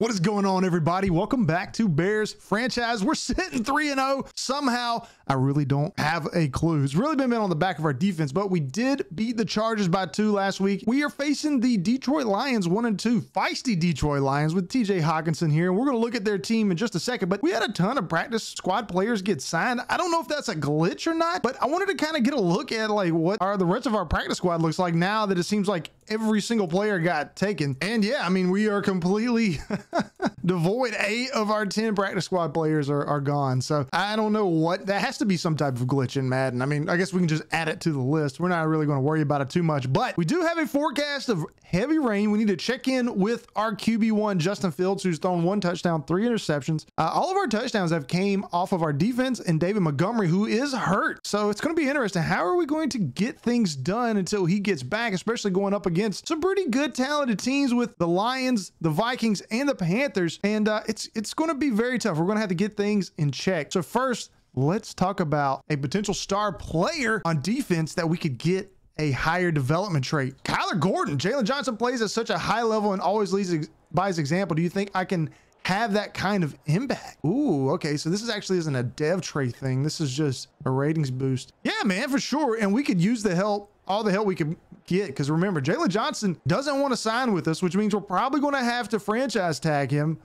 What is going on, everybody? Welcome back to Bears Franchise. We're sitting 3-0. Somehow, I really don't have a clue. It's really been on the back of our defense, but we did beat the Chargers by 2 last week. We are facing the Detroit Lions 1-2. Feisty Detroit Lions with TJ Hawkinson here. We're going to look at their team in just a second, but we had a ton of practice squad players get signed. I don't know if that's a glitch or not, but I wanted to kind of get a look at like what the rest of our practice squad looks like now that it seems like every single player got taken. And yeah, I mean, we are completely devoid. 8 of our 10 practice squad players are gone. So I don't know what, that has to be some type of glitch in Madden. I mean, I guess we can just add it to the list. We're not really going to worry about it too much, but we do have a forecast of heavy rain. We need to check in with our QB1, Justin Fields, who's thrown 1 touchdown, 3 interceptions. All of our touchdowns have came off of our defense and David Montgomery, who is hurt. So it's going to be interesting. How are we going to get things done until he gets back, especially going up against some pretty good talented teams with the Lions, the Vikings, and the Panthers. And it's going to be very tough. We're going to have to get things in check. So first, let's talk about a potential star player on defense that we could get a higher development trait. Kyler Gordon. Jalen Johnson plays at such a high level and always leads by his example. Do you think I can have that kind of impact? Ooh, okay. So this isn't a dev trait thing. This is just a ratings boost. Yeah, man, for sure. And we could use the help, all the help we could get. Because remember, Jalen Johnson doesn't want to sign with us, which means we're probably going to have to franchise tag him.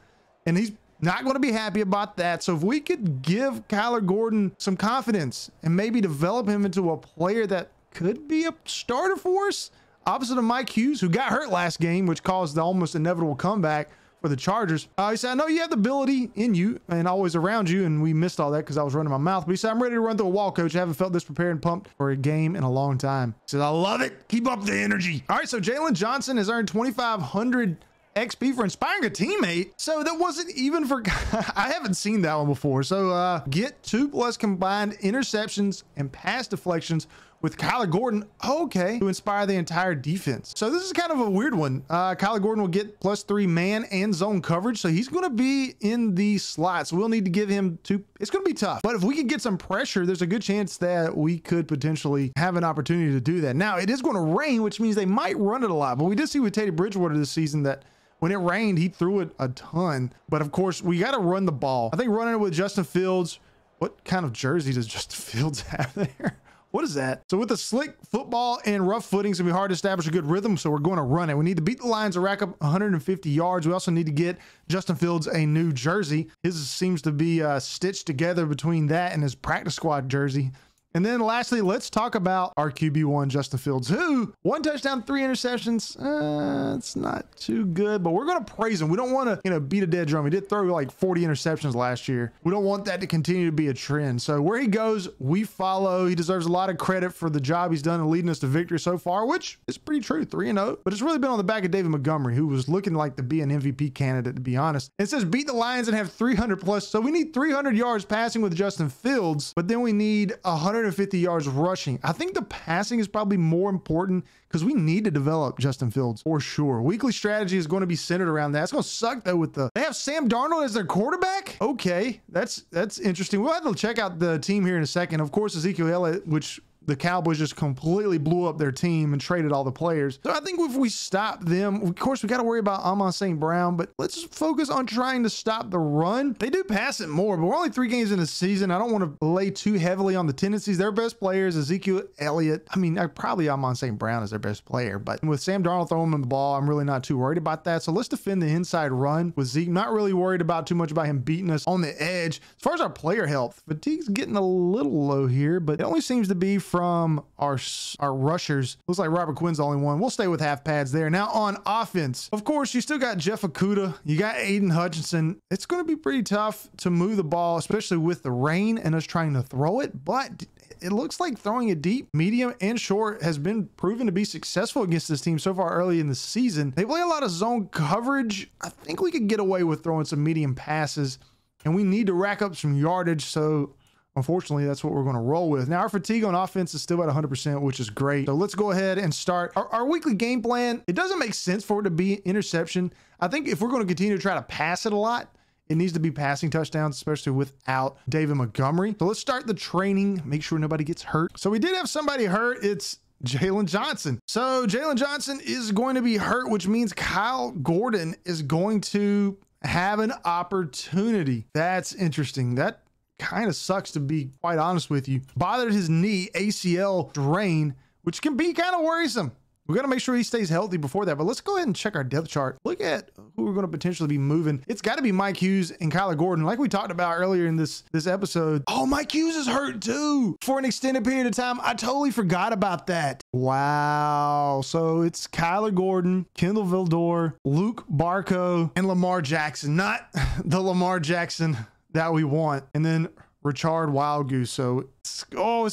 And he's not going to be happy about that. So if we could give Kyler Gordon some confidence and maybe develop him into a player that could be a starter for us, opposite of Mike Hughes, who got hurt last game, which caused the almost inevitable comeback for the Chargers. He said, I know you have the ability in you and always around you, and we missed all that because I was running my mouth. But he said, I'm ready to run through a wall, coach. I haven't felt this prepared and pumped for a game in a long time. He said, I love it. Keep up the energy. All right, so Jalen Johnson has earned 2,500 XP for inspiring a teammate. So that wasn't even for, I haven't seen that one before. So get 2+ combined interceptions and pass deflections with Kyler Gordon, okay, to inspire the entire defense. So this is kind of a weird one. Kyler Gordon will get +3 man and zone coverage. So he's going to be in the slot. So we'll need to give him 2. It's going to be tough, but if we can get some pressure, there's a good chance that we could potentially have an opportunity to do that. Now it is going to rain, which means they might run it a lot, but we did see with Teddy Bridgewater this season that when it rained, he threw it a ton. But of course, we got to run the ball. I think running it with Justin Fields. What kind of jersey does Justin Fields have there? What is that? So with the slick football and rough footing, it's gonna be hard to establish a good rhythm. So we're going to run it. We need to beat the Lions and rack up 150 yards. We also need to get Justin Fields a new jersey. His seems to be stitched together between that and his practice squad jersey. And then lastly, let's talk about our QB1, Justin Fields, who 1 touchdown, 3 interceptions. It's not too good, but we're going to praise him. We don't want to, beat a dead drum. He did throw like 40 interceptions last year. We don't want that to continue to be a trend. So where he goes, we follow. He deserves a lot of credit for the job he's done in leading us to victory so far, which is pretty true, 3-0. But it's really been on the back of David Montgomery, who was looking like to be an MVP candidate, to be honest. It says beat the Lions and have 300+. So we need 300 yards passing with Justin Fields, but then we need 150 yards rushing. I think the passing is probably more important because we need to develop Justin Fields for sure. Weekly strategy is going to be centered around that. It's going to suck though they have Sam Darnold as their quarterback. Okay, that's interesting. We'll have to check out the team here in a second. Of course, Ezekiel Elliott, which the Cowboys just completely blew up their team and traded all the players. So I think if we stop them, of course, we got to worry about Amon St. Brown, but let's focus on trying to stop the run. They do pass it more, but we're only 3 games in the season. I don't want to lay too heavily on the tendencies. Their best players, Ezekiel Elliott. I mean, probably Amon St. Brown is their best player, but with Sam Darnold throwing him the ball, I'm really not too worried about that. So let's defend the inside run with Zeke. Not really worried about too much about him beating us on the edge. As far as our player health, fatigue's getting a little low here, but it only seems to be from our rushers. Looks like Robert Quinn's the only one. We'll stay with half pads there. Now on offense, of course, you still got Jeff Okudah. You got Aiden Hutchinson. It's going to be pretty tough to move the ball, especially with the rain and us trying to throw it. But it looks like throwing it deep, medium, and short has been proven to be successful against this team so far early in the season. They play a lot of zone coverage. I think we could get away with throwing some medium passes, and we need to rack up some yardage. So unfortunately, that's what we're going to roll with. Now, our fatigue on offense is still at 100%, which is great. So let's go ahead and start our weekly game plan. It doesn't make sense for it to be interception. I think if we're going to continue to try to pass it a lot, it needs to be passing touchdowns, especially without David Montgomery. So let's start the training, make sure nobody gets hurt. So we did have somebody hurt. It's Jalen Johnson. So Jalen Johnson is going to be hurt, which means Kyle Gordon is going to have an opportunity. That's interesting. That kind of sucks, to be quite honest with you. Bothered his knee, ACL strain, which can be kind of worrisome. We got to make sure he stays healthy before that, but let's go ahead and check our depth chart. Look at who we're going to potentially be moving. It's got to be Mike Hughes and Kyler Gordon, like we talked about earlier in this episode. Oh, Mike Hughes is hurt too for an extended period of time. I totally forgot about that. Wow. So it's Kyler Gordon, Kendall Vildor, Luke Barco, and Lamar Jackson. Not the Lamar Jackson that we want. And then Richard Wild Goose. So, this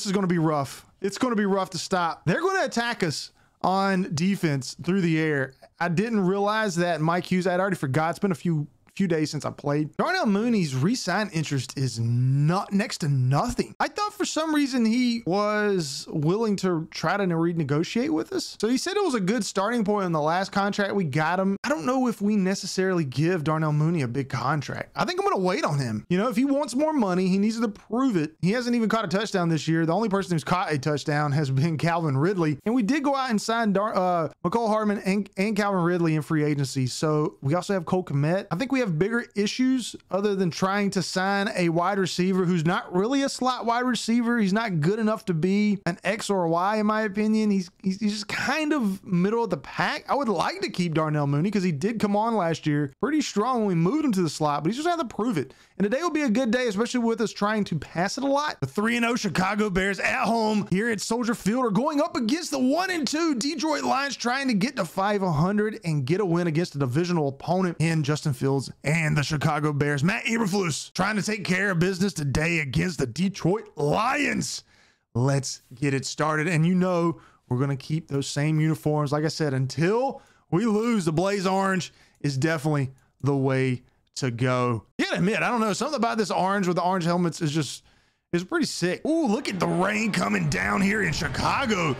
is going to be rough. It's going to be rough to stop. They're going to attack us on defense through the air. I didn't realize that Mike Hughes, I'd already forgot. It's been a few days since I played. Darnell Mooney's re-sign interest is not next to nothing. I thought for some reason he was willing to try to renegotiate with us. So he said it was a good starting point in the last contract we got him. I don't know if we necessarily give Darnell Mooney a big contract. I think I'm going to wait on him. You know, if he wants more money, he needs to prove it. He hasn't even caught a touchdown this year. The only person who's caught a touchdown has been Calvin Ridley. And we did go out and sign McCole Hardman and Calvin Ridley in free agency. So we also have Cole Kmet. I think we have bigger issues other than trying to sign a wide receiver who's not really a slot wide receiver. He's not good enough to be an X or a Y, in my opinion. He's just kind of middle of the pack. I would like to keep Darnell Mooney because he did come on last year pretty strong when we moved him to the slot, but he's just going to have to prove it. And today will be a good day, especially with us trying to pass it a lot. The 3-0 Chicago Bears at home here at Soldier Field are going up against the 1-2 Detroit Lions, trying to get to 500 and get a win against a divisional opponent in Justin Fields and the Chicago Bears. Matt Eberflus trying to take care of business today against the Detroit Lions. Let's get it started. And you know, we're going to keep those same uniforms. Like I said, until we lose, the Blaze Orange is definitely the way to go. You gotta admit, I don't know, something about this orange with the orange helmets is pretty sick. Ooh, look at the rain coming down here in Chicago.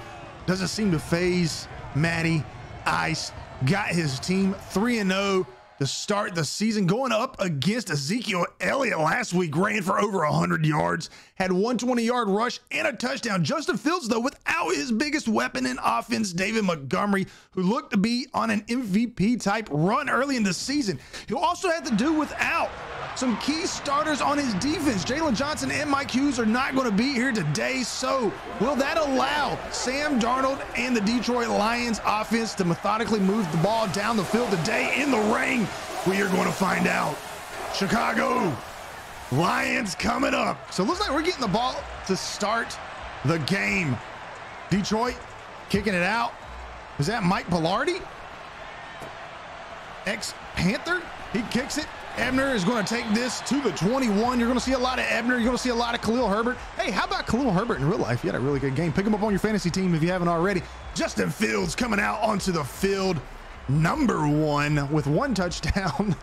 Doesn't seem to phase Matty Ice. Got his team 3-0 to start the season, going up against Ezekiel Elliott last week. Ran for over 100 yards, had 120-yard rush and a touchdown. Justin Fields, though, without his biggest weapon in offense, David Montgomery, who looked to be on an MVP-type run early in the season. He'll also have to do without some key starters on his defense. Jalen Johnson and Mike Hughes are not going to be here today, so will that allow Sam Darnold and the Detroit Lions offense to methodically move the ball down the field today in the rain? We are going to find out. Chicago Lions coming up. So it looks like we're getting the ball to start the game. Detroit kicking it out. Was that Mike Pilardi? Ex-Panther? He kicks it. Ebner is going to take this to the 21. You're going to see a lot of Ebner. You're going to see a lot of Khalil Herbert. Hey, how about Khalil Herbert in real life? He had a really good game. Pick him up on your fantasy team if you haven't already. Justin Fields coming out onto the field. #1 with 1 touchdown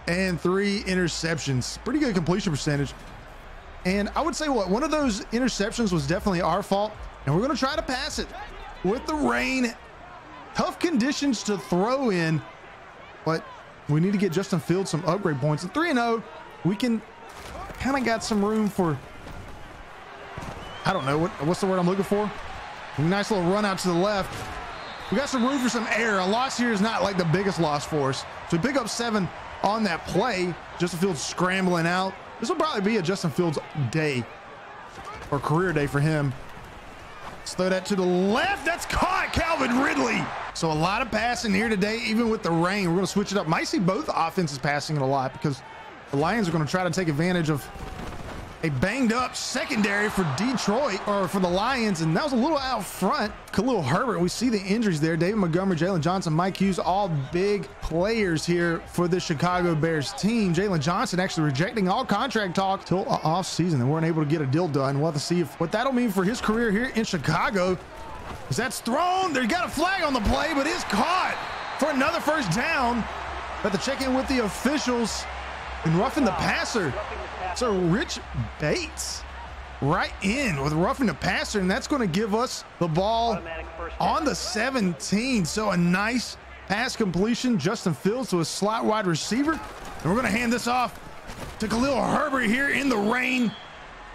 and 3 interceptions. Pretty good completion percentage. And I would say one of those interceptions was definitely our fault. And we're going to try to pass it with the rain. Tough conditions to throw in, but we need to get Justin Fields some upgrade points. At 3-0, we can kind of got some room for, I don't know, what's the word I'm looking for? A nice little run out to the left. We got some room for some air. A loss here is not like the biggest loss for us. So we pick up 7 on that play. Justin Fields scrambling out. This will probably be a Justin Fields day or career day for him. Let's throw that to the left. That's caught. Calvin Ridley. So a lot of passing here today, even with the rain. We're going to switch it up. Might see both offenses passing it a lot because the Lions are going to try to take advantage of a banged up secondary for Detroit, or for the Lions, and that was a little out front. Khalil Herbert, we see the injuries there. David Montgomery, Jalen Johnson, Mike Hughes, all big players here for the Chicago Bears team. Jalen Johnson actually rejecting all contract talk till off season and weren't able to get a deal done. We'll have to see what that'll mean for his career here in Chicago. As that's thrown, they got a flag on the play, but is caught for another first down. Got to check in with the officials and roughing the passer. So Rich Bates right in with roughing the passer, and that's going to give us the ball on the 17. So a nice pass completion. Justin Fields to a slot wide receiver. And we're going to hand this off to Khalil Herbert here in the rain.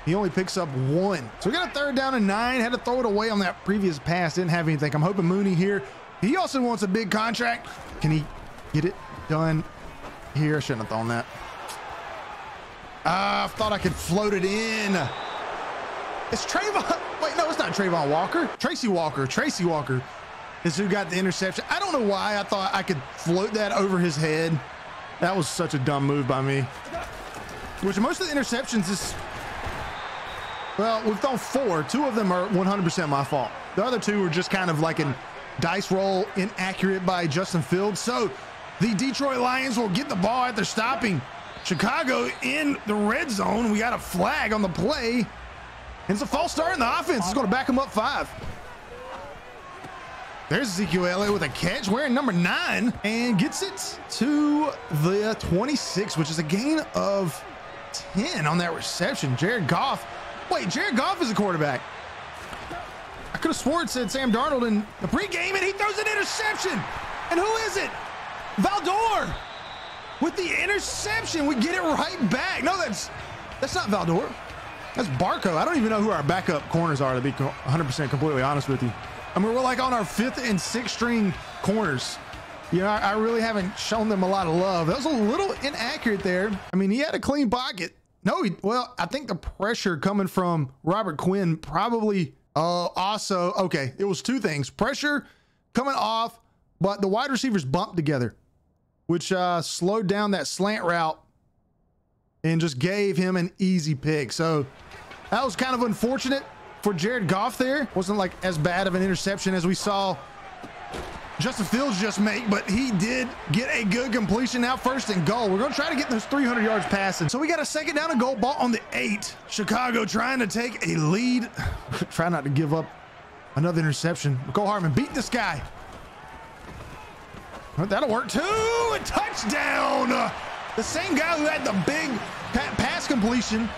He only picks up 1. So we got a 3rd down and 9. Had to throw it away on that previous pass. Didn't have anything. I'm hoping Mooney here. He also wants a big contract. Can he get it done? here. I shouldn't have thrown that. I thought I could float it in. It's Trayvon. Wait, no, it's not Trayvon Walker. Tracy Walker is who got the interception. I don't know why I thought I could float that over his head. That was such a dumb move by me. Which most of the interceptions is, well, we've thrown 4. 2 of them are 100% my fault. The other 2 were just kind of like a dice roll inaccurate by Justin Fields. So the Detroit Lions will get the ball after stopping Chicago in the red zone. We got a flag on the play. It's a false start in the offense. It's going to back them up 5. There's Ezekiel Elliott with a catch, wearing number 9, and gets it to the 26, which is a gain of 10 on that reception. Jared Goff. Wait, Jared Goff is a quarterback. I could have sworn it said Sam Darnold in the pregame, and he throws an interception. And who is it? Valdor with the interception. We get it right back. No, that's not Valdor. That's Barco. I don't even know who our backup corners are, to be 100% completely honest with you. I mean, we're like on our 5th and 6th string corners. You know, I really haven't shown them a lot of love. That was a little inaccurate there. I mean, he had a clean pocket. No, well, I think the pressure coming from Robert Quinn probably also, okay, it was 2 things. Pressure coming off, but the wide receivers bumped together, which slowed down that slant route and just gave him an easy pick. So that was kind of unfortunate for Jared Goff there. Wasn't like as bad of an interception as we saw Justin Fields just make, but he did get a good completion. Now 1st and goal. We're going to try to get those 300 yards passing. So we got a 2nd down and goal, ball on the 8. Chicago trying to take a lead. Try not to give up another interception. Go Hartman, beat this guy. That'll work too. A touchdown. The same guy who had the big pass completion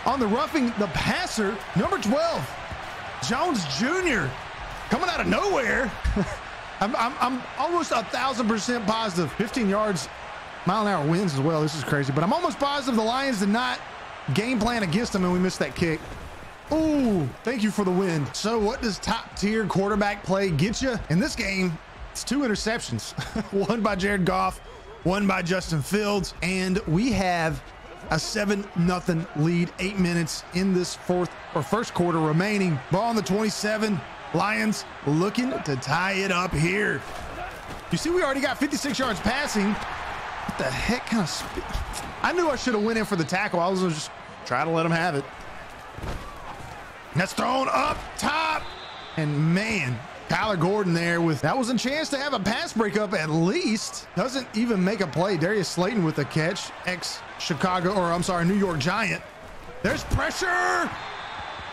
on the roughing the passer, number 12, Jones Jr. coming out of nowhere. I'm almost 1,000% positive. 15 yards, mile-an-hour winds as well. This is crazy, but I'm almost positive the Lions did not game plan against them and we missed that kick. Ooh, thank you for the win. So what does top-tier quarterback play get you? In this game, it's 2 interceptions. One by Jared Goff, one by Justin Fields, and we have a 7-0 lead, 8 minutes in this first quarter remaining. Ball on the 27. Lions looking to tie it up here. You see, we already got 56 yards passing. What the heck kind of I knew I should have went in for the tackle. I was just trying to let him have it. And that's thrown up top. And man, Kyler Gordon there with, that was a chance to have a pass breakup at least. Doesn't even make a play. Darius Slayton with a catch, ex-Chicago, or I'm sorry, New York Giant. There's pressure.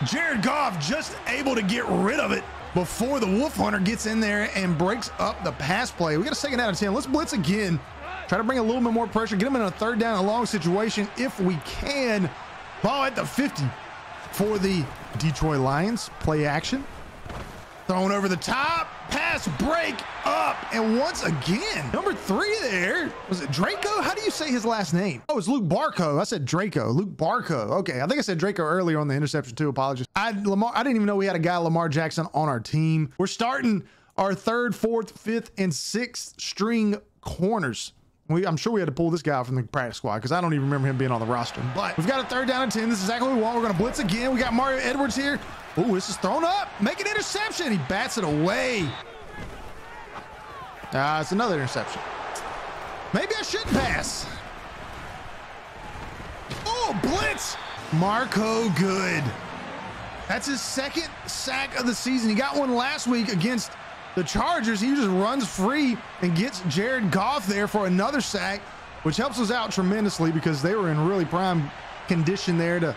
Jared Goff just able to get rid of it before the Wolf Hunter gets in there and breaks up the pass play. We got a 2nd out of 10. Let's blitz again. Try to bring a little bit more pressure. Get him in a 3rd down and long situation if we can. Ball at the 50 for the Detroit Lions. Play action. Thrown over the top, pass break up, and once again, number 3 there. Was it Draco? How do you say his last name? Oh, it's Luke Barco. I said Draco. Luke Barco. Okay, I think I said Draco earlier on the interception too. Apologies. I didn't even know we had a guy, Lamar Jackson, on our team. We're starting our 3rd, 4th, 5th, and 6th string corners. I'm sure we had to pull this guy from the practice squad because I don't even remember him being on the roster. But we've got a 3rd down and 10. This is exactly what we want. We're going to blitz again. We got Mario Edwards here. Oh, this is thrown up. Make an interception. He bats it away. It's another interception. Maybe I shouldn't pass. Oh, blitz. Marco Good. That's his 2nd sack of the season. He got one last week against the Chargers. He just runs free and gets Jared Goff there for another sack, which helps us out tremendously because they were in really prime condition there to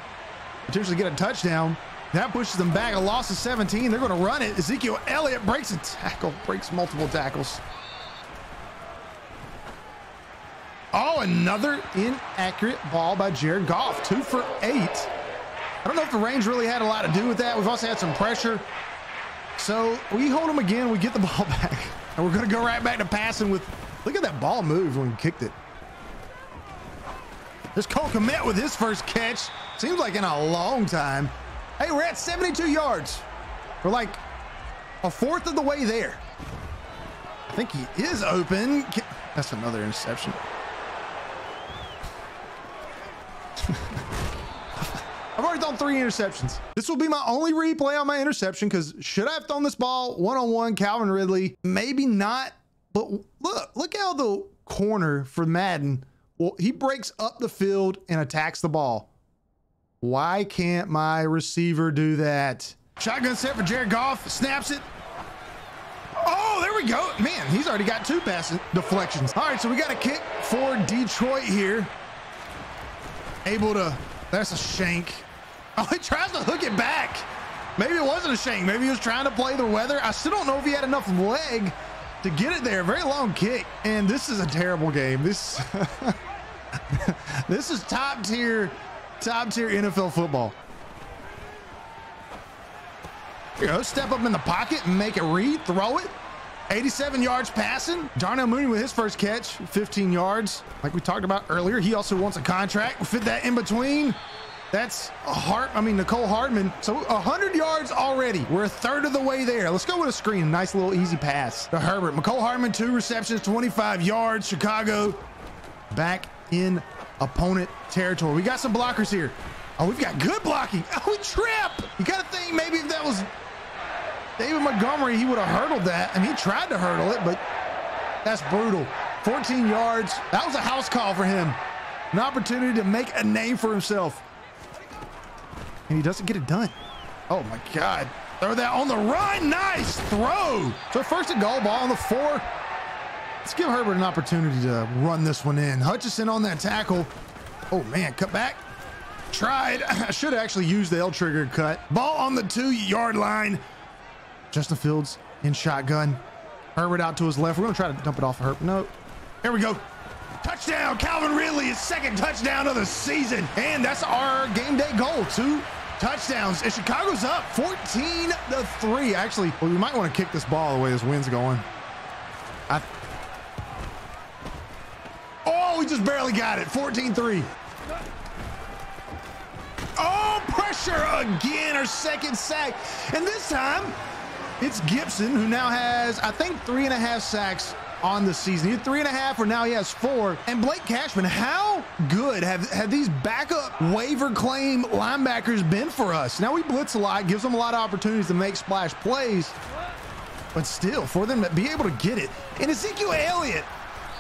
potentially get a touchdown. That pushes them back. A loss of 17. They're going to run it. Ezekiel Elliott breaks a tackle, breaks multiple tackles. Oh, another inaccurate ball by Jared Goff. 2 for 8. I don't know if the range really had a lot to do with that. We've also had some pressure. So we hold them again. We get the ball back. And we're going to go right back to passing with, look at that ball move when we kicked it. There's Cole Kmet with his first catch. Seems like in a long time. Hey, we're at 72 yards. We're like a 1/4 of the way there. I think he is open. That's another interception. I've already thrown 3 interceptions. This will be my only replay on my interception because should I have thrown this ball one-on-one, Calvin Ridley? Maybe not, but look how the corner for Madden, well, he breaks up the field and attacks the ball. Why can't my receiver do that? Shotgun set for Jared Goff, snaps it. Oh, there we go. Man, he's already got 2 pass deflections. All right, so we got a kick for Detroit here. Able to, that's a shank. Oh, he tries to hook it back. Maybe it wasn't a shank. Maybe he was trying to play the weather. I still don't know if he had enough leg to get it there. Very long kick. And this is a terrible game. This, this is top tier NFL football. Here you go. Step up in the pocket and make a read. Throw it. 87 yards passing. Darnell Mooney with his first catch, 15 yards. Like we talked about earlier, he also wants a contract. Fit that in between. That's Nicole Hardman. So 100 yards already. We're a third of the way there. Let's go with a screen. Nice little easy pass to Herbert. Nicole Hardman, 2 receptions, 25 yards. Chicago back in opponent territory. We got some blockers here. Oh, we've got good blocking. Oh, we trip. You got to think maybe if that was David Montgomery, he would have hurdled that. I mean, he tried to hurdle it, but that's brutal. 14 yards. That was a house call for him. An opportunity to make a name for himself. And he doesn't get it done. Oh my God. Throw that on the run. Nice throw. So first and goal, ball on the 4. Let's give Herbert an opportunity to run this one in. Hutchinson on that tackle. Oh man, cut back. Tried. I should have actually used the L trigger cut. Ball on the 2-yard line. Justin Fields in shotgun. Herbert out to his left. We're going to try to dump it off of Herbert. No. There we go. Touchdown. Calvin Ridley, his 2nd touchdown of the season. And that's our game day goal. 2 touchdowns. And Chicago's up 14-3. Actually, well, we might want to kick this ball the way this wind's going. Oh, we just barely got it. 14-3. Oh, pressure again. Our 2nd sack. And this time, it's Gibson, who now has, I think, 3.5 sacks on the season. He had 3.5, or now he has 4. And Blake Cashman, how good have these backup waiver claim linebackers been for us? Now we blitz a lot, gives them a lot of opportunities to make splash plays, but still, for them to be able to get it. And Ezekiel Elliott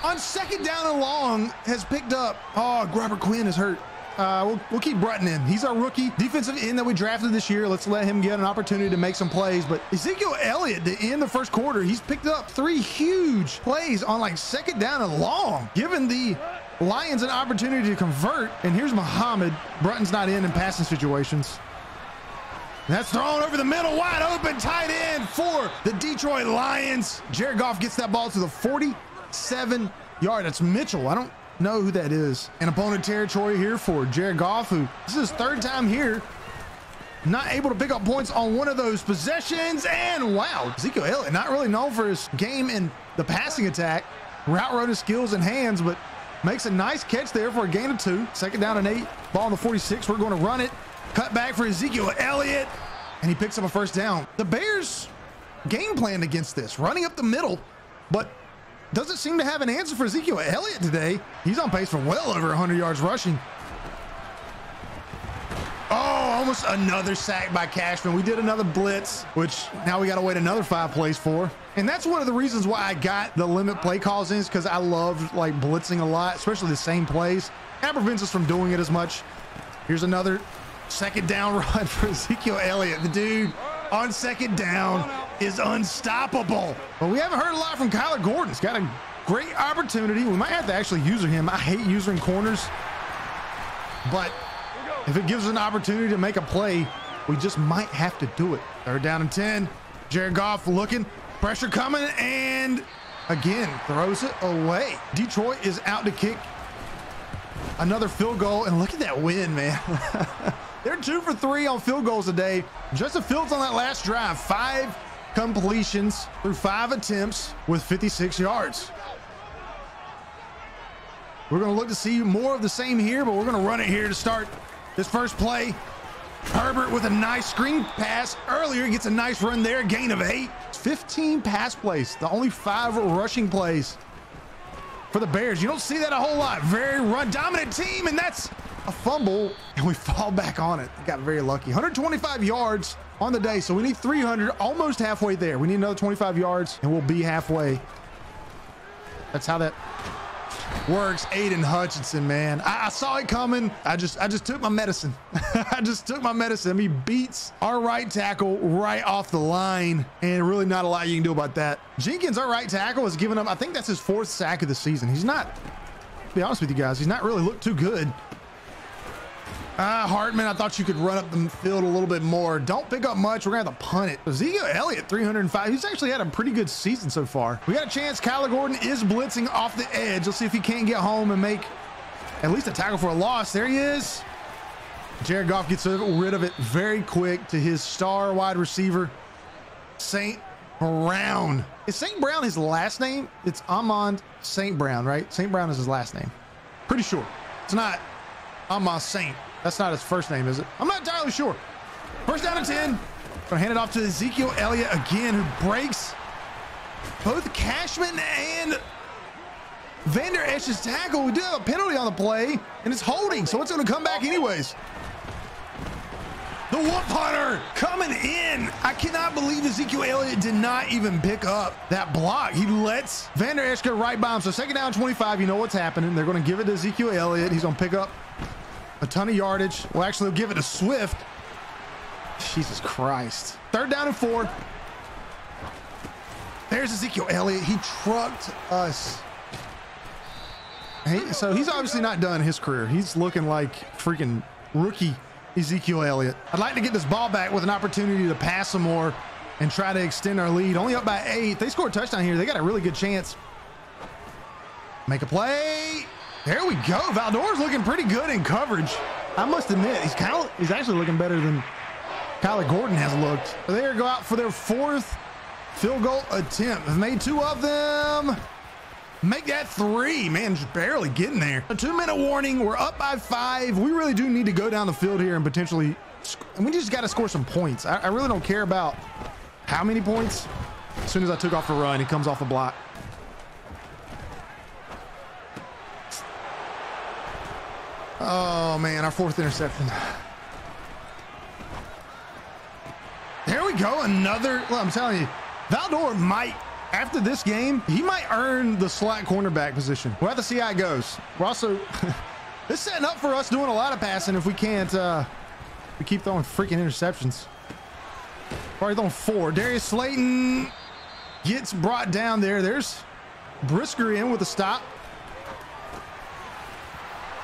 on 2nd down and long has picked up. Oh, Robert Quinn is hurt. We'll keep Brutton in. He's our rookie defensive end that we drafted this year. Let's let him get an opportunity to make some plays. But Ezekiel Elliott, to end the first quarter, he's picked up 3 huge plays on like 2nd down and long, giving the Lions an opportunity to convert. And here's Muhammad. Brutton's not in passing situations. That's thrown over the middle, wide open, tight end for the Detroit Lions. Jared Goff gets that ball to the 47-yard. That's Mitchell. I don't know who that is. And opponent territory here for Jared Goff, who this is his 3rd time here, not able to pick up points on one of those possessions. And wow, Ezekiel Elliott, not really known for his game in the passing attack, route running skills and hands, but makes a nice catch there for a gain of 2. 2nd down and 8, ball on the 46. We're going to run it. Cut back for Ezekiel Elliott, and he picks up a 1st down. The Bears game planned against this, running up the middle, but doesn't seem to have an answer for Ezekiel Elliott today. He's on pace for well over 100 yards rushing. Oh, almost another sack by Cashman. We did another blitz, which now we got to wait another 5 plays for. And that's one of the reasons why I got the limit play calls in, is because I love like blitzing a lot, especially the same plays. That prevents us from doing it as much. Here's another 2nd down run for Ezekiel Elliott. The dude on 2nd down is unstoppable. But we haven't heard a lot from Kyler Gordon. He's got a great opportunity. We might have to actually user him. I hate using corners, but if it gives us an opportunity to make a play, we just might have to do it. 3rd down and 10. Jared Goff looking, pressure coming, and again throws it away. Detroit is out to kick another field goal, and look at that win, man. They're 2 for 3 on field goals today. Justin Fields on that last drive, 5 completions through 5 attempts with 56 yards. We're going to look to see more of the same here, but we're going to run it here to start this first play. Herbert with a nice screen pass earlier, gets a nice run there, gain of 8. 15 pass plays, the only 5 rushing plays for the Bears. You don't see that a whole lot. Very run dominant team, and that's a fumble and we fall back on it. Got very lucky. 125 yards on the day. So we need 300, almost halfway there. We need another 25 yards and we'll be halfway. That's how that works. Aiden Hutchinson, man. I saw it coming. I just took my medicine. I just took my medicine. He beats our right tackle right off the line, and really not a lot you can do about that. Jenkins, our right tackle, has given up, I think that's his 4th sack of the season. He's not, to be honest with you guys, he's not really looked too good. Hartman, I thought you could run up the field a little bit more. Don't pick up much. We're going to have to punt it. Ezekiel Elliott, 305. He's actually had a pretty good season so far. We got a chance. Kyler Gordon is blitzing off the edge. Let's see if he can't get home and make at least a tackle for a loss. There he is. Jared Goff gets rid of it very quick to his star wide receiver, St. Brown. Is St. Brown his last name? It's Amon St. Brown, right? St. Brown is his last name. Pretty sure. It's not Amon Saint. That's not his first name, is it? I'm not entirely sure. First down and 10. Gonna hand it off to Ezekiel Elliott again, who breaks both Cashman and Vander Esch's tackle. We do have a penalty on the play, and it's holding, so it's gonna come back anyways. The Wolf Hunter coming in. I cannot believe Ezekiel Elliott did not even pick up that block. He lets Vander Esch go right by him. So second down 25, you know what's happening. They're gonna give it to Ezekiel Elliott. He's gonna pick up a ton of yardage. Well, actually, they'll give it to Swift. Jesus Christ. Third down and 4. There's Ezekiel Elliott. He trucked us. So he's obviously not done his career. He's looking like freaking rookie Ezekiel Elliott. I'd like to get this ball back with an opportunity to pass some more and try to extend our lead. Only up by 8. They scored a touchdown here. They got a really good chance. Make a play. There we go. Valdor's looking pretty good in coverage. I must admit, he's actually looking better than Kyler Gordon has looked. So they go out for their 4th field goal attempt. Have made 2 of them. Make that 3. Man, just barely getting there. A 2-minute warning. We're up by 5. We really do need to go down the field here and potentially, and we just got to score some points. I really don't care about how many points. As soon as I took off the run, he comes off the block. Oh man, our 4th interception. There we go. Another, well, I'm telling you, Valdor might, after this game, he might earn the slot cornerback position. We'll have to see how it goes. We're also, it's setting up for us doing a lot of passing if we can't, we keep throwing freaking interceptions. Already throwing 4. Darius Slayton gets brought down there. There's Brisker in with a stop.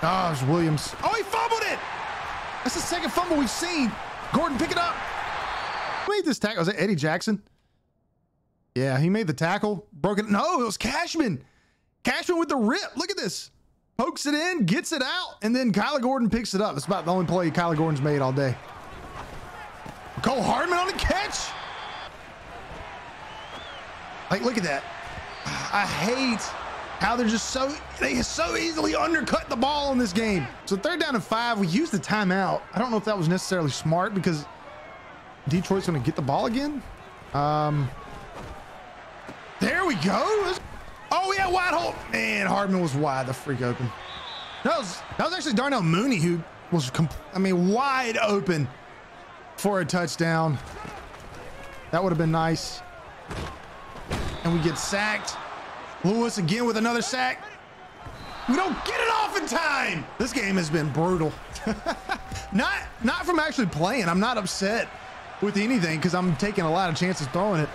Oh, it's Williams. Oh, he fumbled it. That's the 2nd fumble we've seen. Gordon, pick it up. Who made this tackle? Was it Eddie Jackson? Yeah, he made the tackle. Broke it. No, it was Cashman. Cashman with the rip. Look at this. Pokes it in, gets it out, and then Kyler Gordon picks it up. It's about the only play Kyler Gordon's made all day. Cole Hardman on the catch. Like, look at that. I hate how they're just they so easily undercut the ball in this game. So third down and 5, we used the timeout. I don't know if that was necessarily smart because Detroit's going to get the ball again. There we go. Oh, yeah, wide hole. Man, Hardman was wide the freak open. That was actually Darnell Mooney who was, wide open for a touchdown. That would have been nice. And we get sacked. Lewis again with another sack. We don't get it off in time. This game has been brutal. Not from actually playing. I'm not upset with anything because I'm taking a lot of chances throwing it.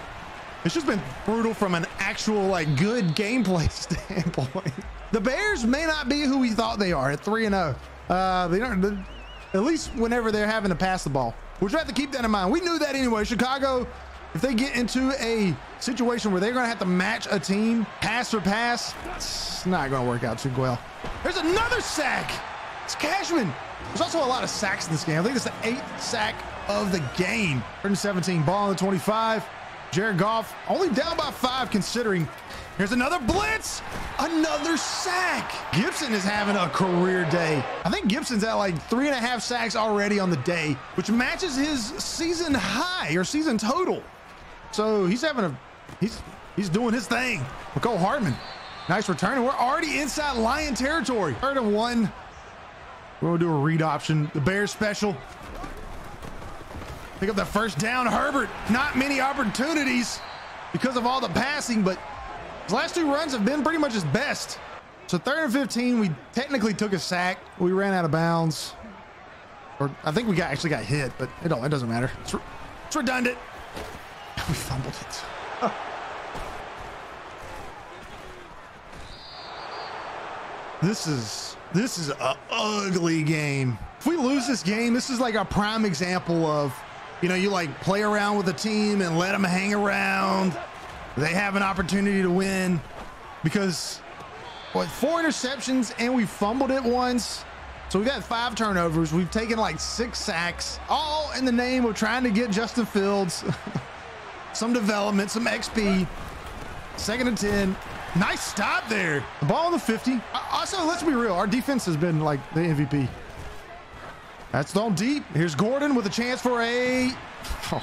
It's just been brutal from an actual good gameplay standpoint. The Bears may not be who we thought they are at 3-0. They aren't, at least whenever they're having to pass the ball. We'll have to keep that in mind. We knew that anyway. Chicago, if they get into a situation where they're going to have to match a team pass for pass, it's not going to work out too well. There's another sack. It's Cashman. There's also a lot of sacks in this game. I think it's the 8th sack of the game. 317, ball on the 25. Jared Goff only down by 5 considering. Here's another blitz, another sack. Gibson is having a career day. I think Gibson's at 3.5 sacks already on the day, which matches his season high or season total. So he's having he's doing his thing. Cole Hardman, nice return. And we're already inside Lion territory. 3rd and 1. We're gonna do a read option. The Bears special. Pick up that first down. Herbert, not many opportunities because of all the passing, but his last 2 runs have been pretty much his best. So 3rd and 15, we technically took a sack. We ran out of bounds. Or I think we actually got hit, but it doesn't matter. It's redundant. We fumbled it. This is an ugly game. If we lose this game, this is like a prime example of, you know, you like play around with a team and let them hang around. They have an opportunity to win because what, 4 interceptions and we fumbled it once. So we've got 5 turnovers. We've taken like 6 sacks, all in the name of trying to get Justin Fields some development, some XP. 2nd and 10. Nice stop there. The ball on the 50. Also, let's be real. Our defense has been like the MVP. That's thrown deep. Here's Gordon with a chance for a... Oh,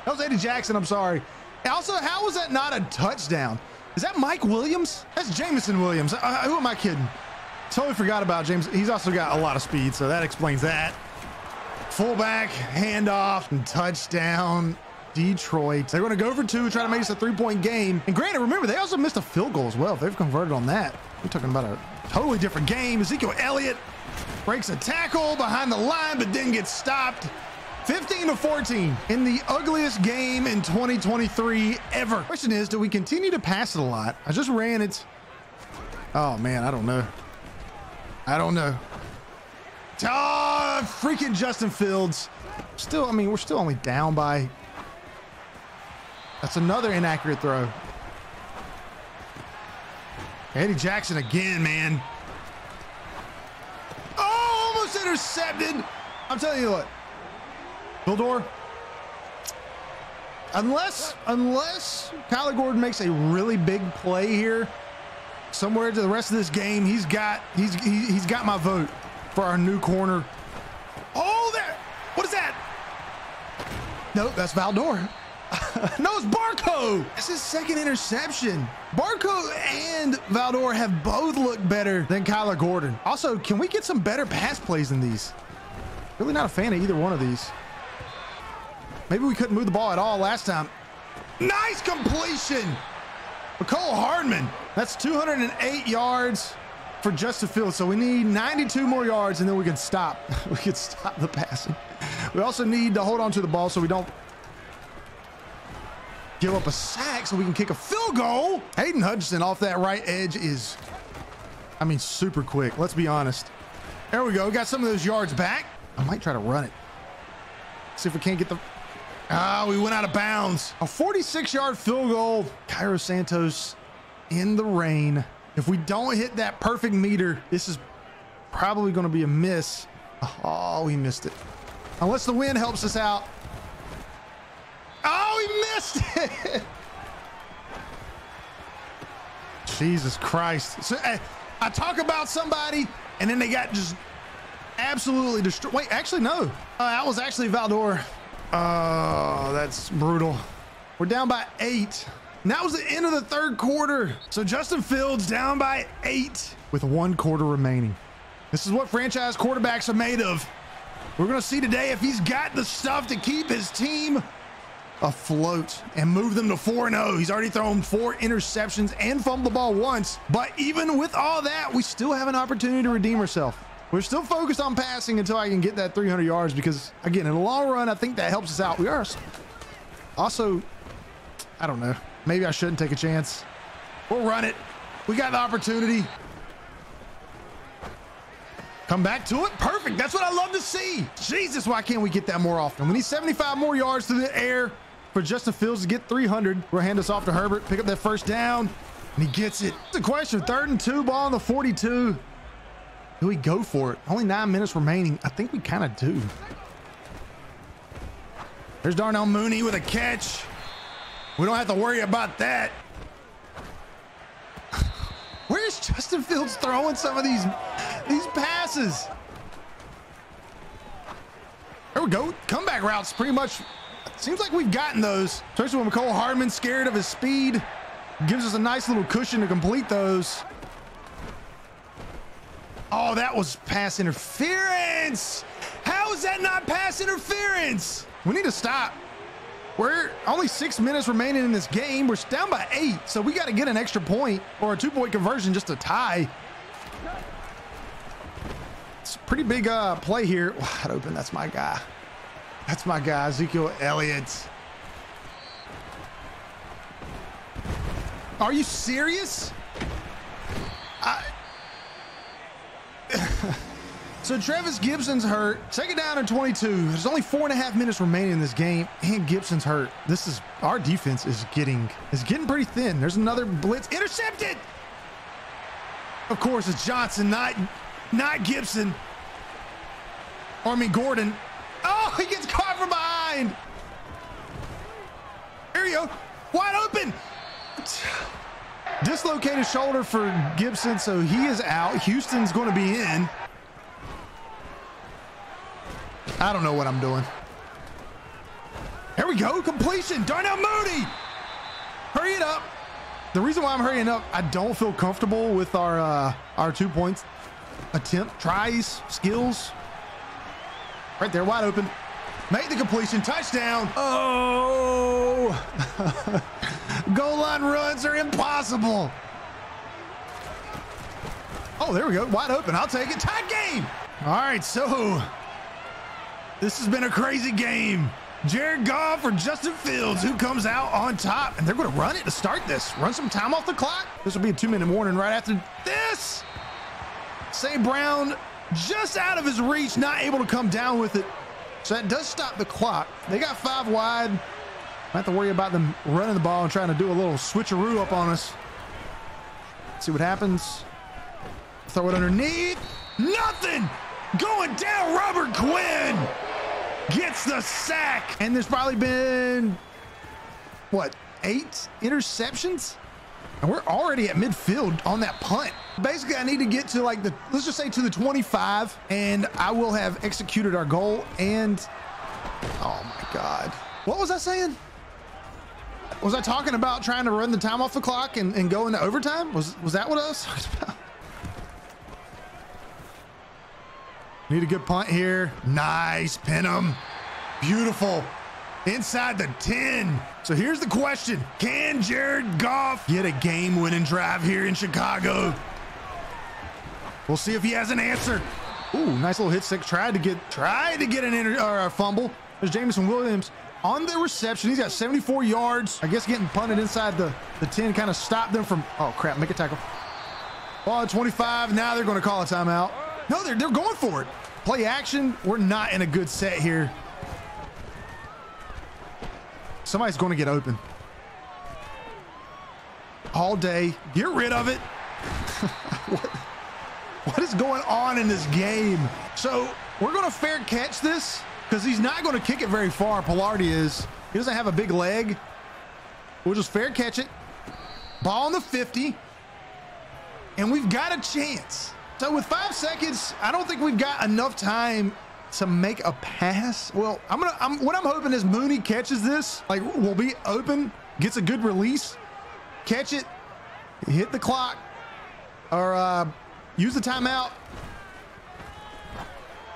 that was Eddie Jackson. I'm sorry. Also, how was that not a touchdown? Is that Mike Williams? That's Jameson Williams. Who am I kidding? Totally forgot about James. He's also got a lot of speed, so that explains that. Fullback, handoff, and touchdown. Detroit. They're going to go for 2, try to make this a 3-point game. And granted, remember, they also missed a field goal as well. If they've converted on that, we're talking about a totally different game. Ezekiel Elliott breaks a tackle behind the line, but then gets stopped. 15-14 in the ugliest game in 2023 ever. Question is, do we continue to pass it a lot? I just ran it. Oh, man, I don't know. Oh, freaking Justin Fields. Still, I mean, we're still only down by... That's another inaccurate throw. Eddie Jackson again, man. Oh, almost intercepted. I'm telling you what. Vildor. Unless Kyler Gordon makes a really big play here, somewhere to the rest of this game, he's got my vote for our new corner. Oh, there. What is that? Nope, that's Valdor. No, it's Barco. That's his 2nd interception. Barco and Valdor have both looked better than Kyler Gordon. Also, can we get some better pass plays than these? Really not a fan of either one of these. Maybe we couldn't move the ball at all last time. Nice completion. McCole Hardman. That's 208 yards for Justin Fields. So we need 92 more yards and then we can stop. We can stop the passing. We also need to hold on to the ball so we don't give up a sack so we can kick a field goal. Hayden Hutchinson off that right edge is, I mean, super quick. Let's be honest. There we go. Got some of those yards back. I might try to run it. See if we can't get the... we went out of bounds. A 46-yard field goal. Cairo Santos in the rain. If we don't hit that perfect meter, this is probably going to be a miss. Oh, we missed it. Unless the wind helps us out. Oh, he missed it. Jesus Christ. So, I talk about somebody and then they got just absolutely destroyed. Wait, actually, no. That was actually Valdor. Oh, that's brutal. We're down by 8. And that was the end of the 3rd quarter. So Justin Fields down by 8 with 1 quarter remaining. This is what franchise quarterbacks are made of. We're going to see today if he's got the stuff to keep his team afloat and move them to 4-0. He's already thrown 4 interceptions and fumbled the ball once. But even with all that, we still have an opportunity to redeem ourselves. We're still focused on passing until I can get that 300 yards because, again, in the long run, I think that helps us out. We are also, I don't know. Maybe I shouldn't take a chance. We'll run it. We got the opportunity. Come back to it. Perfect. That's what I love to see. Jesus, why can't we get that more often? We need 75 more yards through the air for Justin Fields to get 300. We'll hand this off to Herbert, pick up that first down, and he gets it. The question, 3rd and 2, ball on the 42. Do we go for it? Only 9 minutes remaining. I think we kind of do. There's Darnell Mooney with a catch. We don't have to worry about that. Where's Justin Fields throwing some of these passes? There we go. Comeback routes pretty much. Seems like we've gotten those, especially when McCole Hardman's scared of his speed. Gives us a nice little cushion to complete those. Oh, that was pass interference. How is that not pass interference? We need to stop. We're only 6 minutes remaining in this game. We're down by 8, so we got to get an extra point or a 2-point conversion just to tie. It's a pretty big play here. Wide open. That's my guy. That's my guy, Ezekiel Elliott. Are you serious? So Travis Gibson's hurt. Second down and 22. There's only 4.5 minutes remaining in this game, and Gibson's hurt. Our defense is getting pretty thin. There's another blitz. Intercepted. Of course, it's Johnson, not Gibson. Or I mean Gordon. Oh, he gets caught from behind. There you go. Wide open. Dislocated shoulder for Gibson, so he is out. Houston's going to be in. I don't know what I'm doing. There we go. Completion. Darnell Mooney. Hurry it up. The reason why I'm hurrying up, I don't feel comfortable with our 2 points attempt, tries, skills. Right there, wide open. Make the completion. Touchdown. Oh. Goal line runs are impossible. Oh, there we go. Wide open. I'll take it. Tied game. All right, so this has been a crazy game. Jared Goff or Justin Fields, who comes out on top? And they're going to run it to start this. Run some time off the clock. This will be a 2-minute warning right after this. St. Brown just out of his reach, not able to come down with it. So that does stop the clock. They got 5 wide. I have to worry about them running the ball and trying to do a little switcheroo up on us. See what happens. Throw it underneath. Nothing. Going down. Robert Quinn gets the sack. And there's probably been, what, 8 interceptions? And we're already at midfield on that punt. Basically, I need to get to like let's just say to the 25, and I will have executed our goal. And oh my God, what was I saying? Was I talking about trying to run the time off the clock and go into overtime? Was that what I was talking about? Need a good punt here. Nice, pin him. Beautiful. Inside the 10. So here's the question. Can Jared Goff get a game-winning drive here in Chicago? We'll see if he has an answer. Ooh, nice little hit stick. Tried to get a fumble. There's Jameson Williams on the reception. He's got 74 yards. I guess getting punted inside the 10 kind of stopped them from, oh crap, make a tackle. Ball at 25. Now they're going to call a timeout. No, they're going for it. Play action. We're not in a good set here. Somebody's going to get open. All day. Get rid of it. What is going on in this game? So we're going to fair catch this because he's not going to kick it very far. Pilardi is. He doesn't have a big leg. We'll just fair catch it. Ball on the 50. And we've got a chance. So with 5 seconds, I don't think we've got enough time to make a pass. Well, what I'm hoping is Mooney catches this. Like, we'll be open, gets a good release, catch it, hit the clock, or use the timeout.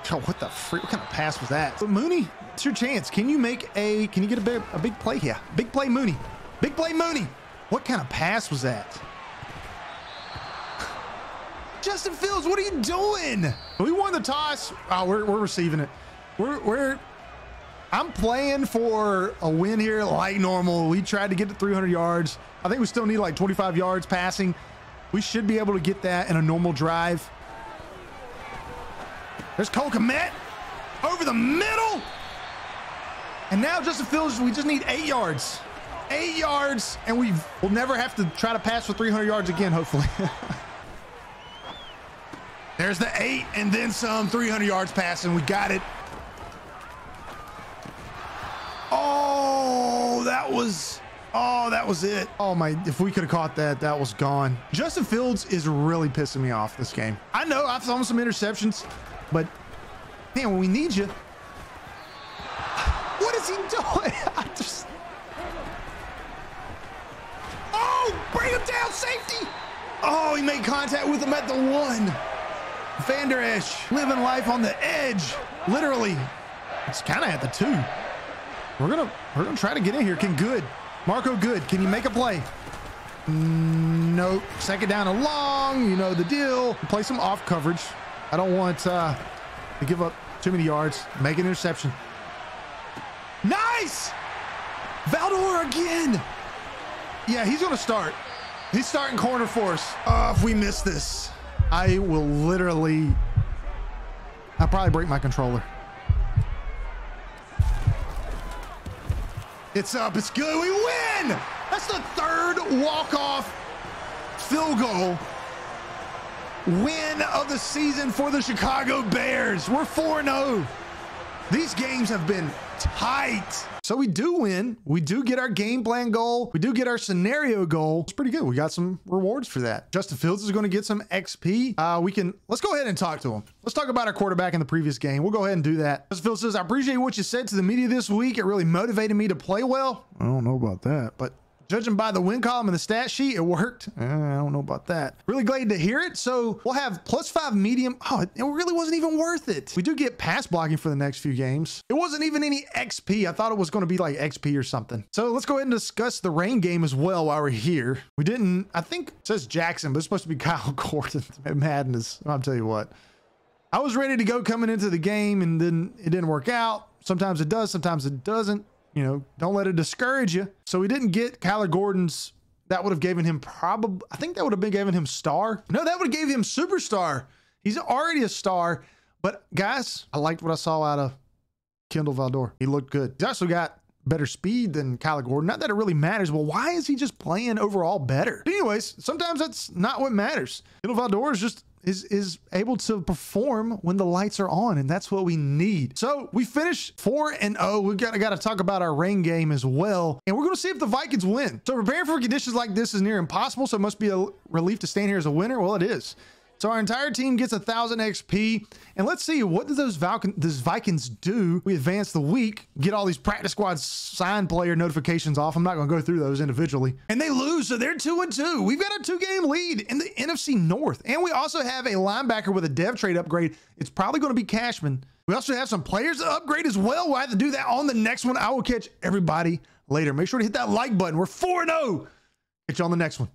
Oh, what the freak? What kind of pass was that? But Mooney, it's your chance. Can you get a big play here? Big play, Mooney. Big play, Mooney. What kind of pass was that? Justin Fields, what are you doing? We won the toss. Oh, we're receiving it. I'm playing for a win here like normal. We tried to get to 300 yards. I think we still need like 25 yards passing. We should be able to get that in a normal drive. There's Cole Kmet over the middle. And now Justin Fields, we just need 8 yards. 8 yards, and we'll never have to try to pass for 300 yards again, hopefully. There's the 8 and then some, 300 yards passing. We got it. Oh, that was it. Oh my, if we could have caught that, that was gone. Justin Fields is really pissing me off this game. I know I've thrown some interceptions, but man, when we need you. What is he doing? Oh, bring him down, safety. Oh, he made contact with him at the 1. Van Der Esch living life on the edge. Literally. It's kind of at the 2. We're gonna try to get in here. Can Good. Marco Good. Can you make a play? Nope. Second down and long. You know the deal. Play some off coverage. I don't want to give up too many yards. Make an interception. Nice! Valdor again. Yeah, he's going to start. He's starting corner for us. If we miss this, I will literally... I'll probably break my controller. It's up. It's good. We win! That's the 3rd walk-off field goal win of the season for the Chicago Bears. We're 4-0. These games have been tight. So we do win. We do get our game plan goal. We do get our scenario goal. It's pretty good. We got some rewards for that. Justin Fields is going to get some XP. Let's go ahead and talk to him. Let's talk about our quarterback in the previous game. We'll go ahead and do that. Justin Fields says, I appreciate what you said to the media this week. It really motivated me to play well. I don't know about that, but judging by the win column and the stat sheet, it worked. I don't know about that. Really glad to hear it. So we'll have +5 medium. Oh, it really wasn't even worth it. We do get pass blocking for the next few games. It wasn't even any XP. I thought it was going to be like XP or something. So let's go ahead and discuss the rain game as well while we're here. We didn't, I think it says Jackson, but it's supposed to be Kyle Gordon. Madness. I'll tell you what. I was ready to go coming into the game and then it didn't work out. Sometimes it does, sometimes it doesn't. You know, don't let it discourage you. So we didn't get Kyler Gordon's. That would have given him probably, I think that would have been giving him star. No, that would have gave him superstar. He's already a star. But guys, I liked what I saw out of Kendall Valdor. He looked good. He's also got better speed than Kyler Gordon. Not that it really matters. Well, why is he just playing overall better? But anyways, sometimes that's not what matters. Kendall Valdor is just is able to perform when the lights are on, and that's what we need. So we finished 4-0. We've got to talk about our rain game as well, and we're going to see if the Vikings win. So preparing for conditions like this is near impossible, so it must be a relief to stand here as a winner. Well, it is. So our entire team gets 1,000 XP. And let's see, what do those Vikings do? We advance the week, get all these practice squad signed player notifications off. I'm not going to go through those individually. And they lose, so they're 2-2. We've got a 2-game lead in the NFC North. And we also have a linebacker with a dev trade upgrade. It's probably going to be Cashman. We also have some players to upgrade as well. We'll have to do that on the next one. I will catch everybody later. Make sure to hit that like button. We're 4-0. Catch you on the next one.